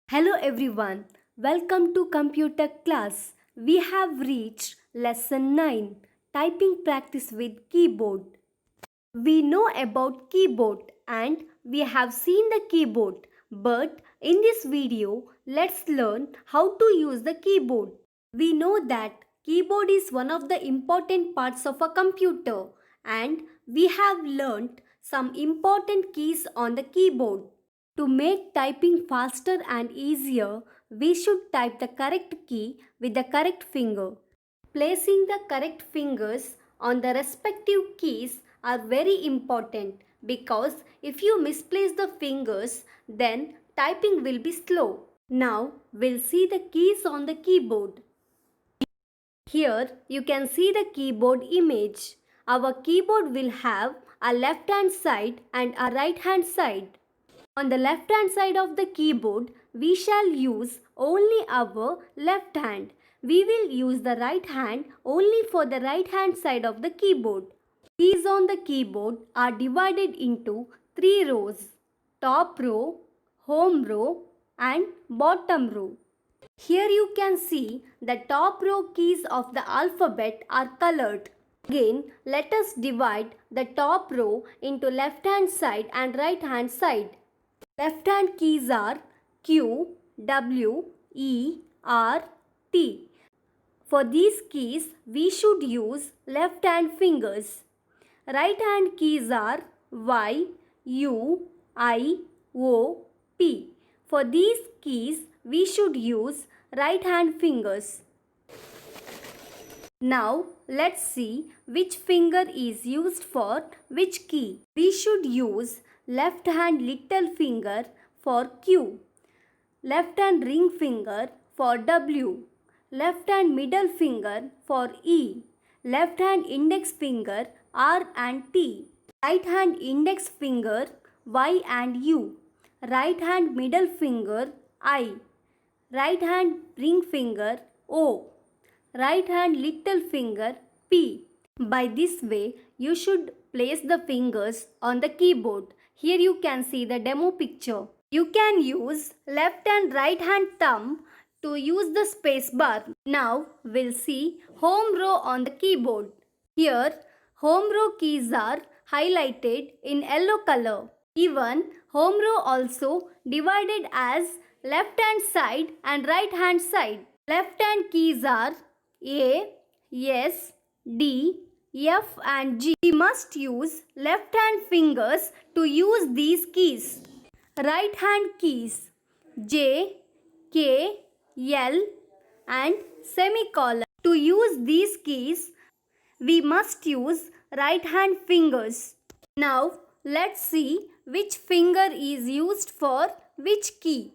Hello everyone, welcome to computer class. We have reached lesson 9, typing practice with keyboard. We know about keyboard and we have seen the keyboard, but in this video, let's learn how to use the keyboard. We know that keyboard is one of the important parts of a computer and we have learned some important keys on the keyboard. To make typing faster and easier, we should type the correct key with the correct finger. Placing the correct fingers on the respective keys are very important because if you misplace the fingers, then typing will be slow. Now we'll see the keys on the keyboard. Here you can see the keyboard image. Our keyboard will have a left hand side and a right hand side. On the left hand side of the keyboard, we shall use only our left hand. We will use the right hand only for the right hand side of the keyboard. Keys on the keyboard are divided into 3 rows: top row, home row and bottom row. Here you can see the top row keys of the alphabet are colored. Again, let us divide the top row into left hand side and right hand side. Left hand keys are Q, W, E, R, T. For these keys, we should use left hand fingers. Right hand keys are Y, U, I, O, P. For these keys, we should use right hand fingers. Now, let's see which finger is used for which key. We should use left hand little finger for Q, left hand ring finger for W, left hand middle finger for E, left hand index finger R and T, right hand index finger Y and U, right hand middle finger I, right hand ring finger O, right hand little finger P. By this way, you should place the fingers on the keyboard. Here you can see the demo picture. You can use left and right hand thumb to use the space bar. Now we'll see home row on the keyboard. Here home row keys are highlighted in yellow color. Even home row also divided as left hand side and right hand side. Left hand keys are A, S, D, F and G. We must use left hand fingers to use these keys. Right hand keys J, K, L and semicolon. To use these keys, we must use right hand fingers. Now let's see which finger is used for which key.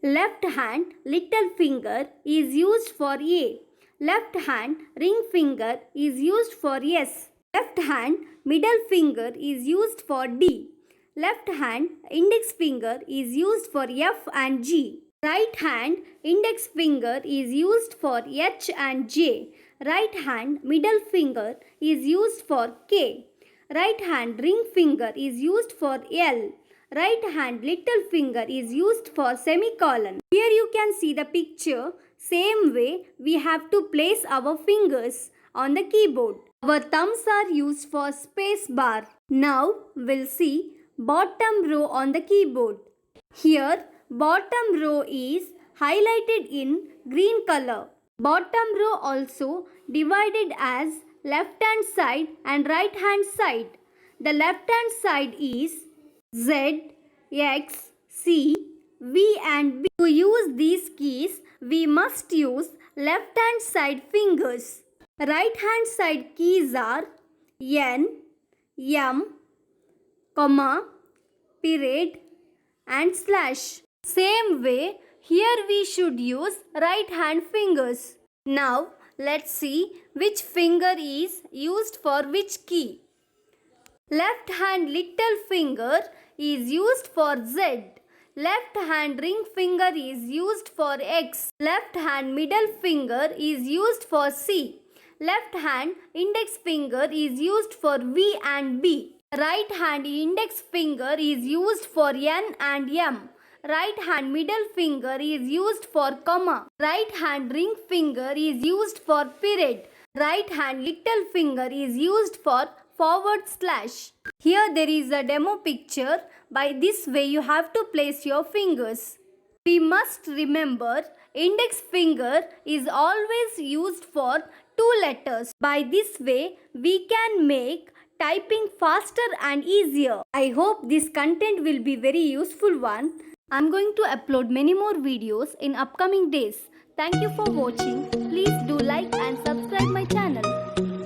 Left hand little finger is used for A. Left hand ring finger is used for S. Left hand middle finger is used for D. Left hand index finger is used for F and G. Right hand index finger is used for H and J. Right hand middle finger is used for K. Right hand ring finger is used for L. Right hand little finger is used for semicolon. Here you can see the picture. Same way we have to place our fingers on the keyboard. Our thumbs are used for space bar. Now we'll see bottom row on the keyboard. Here bottom row is highlighted in green color. Bottom row also divided as left hand side and right hand side. The left hand side is Z, X, C, V and B. To use these keys, we must use left hand side fingers. Right hand side keys are N, M, comma, period and slash. Same way, here we should use right hand fingers. Now, let's see which finger is used for which key. Left hand little finger is used for Z. Left hand ring finger is used for X. Left hand middle finger is used for C. Left hand index finger is used for V and B. Right hand index finger is used for N and M. right hand middle finger is used for comma. Right hand ring finger is used for period. Right hand little finger is used for forward slash. Here there is a demo picture. By this way you have to place your fingers. We must remember index finger is always used for two letters. By this way we can make typing faster and easier. I hope this content will be very useful one. I'm going to upload many more videos in upcoming days. Thank you for watching. Please do like and subscribe my channel.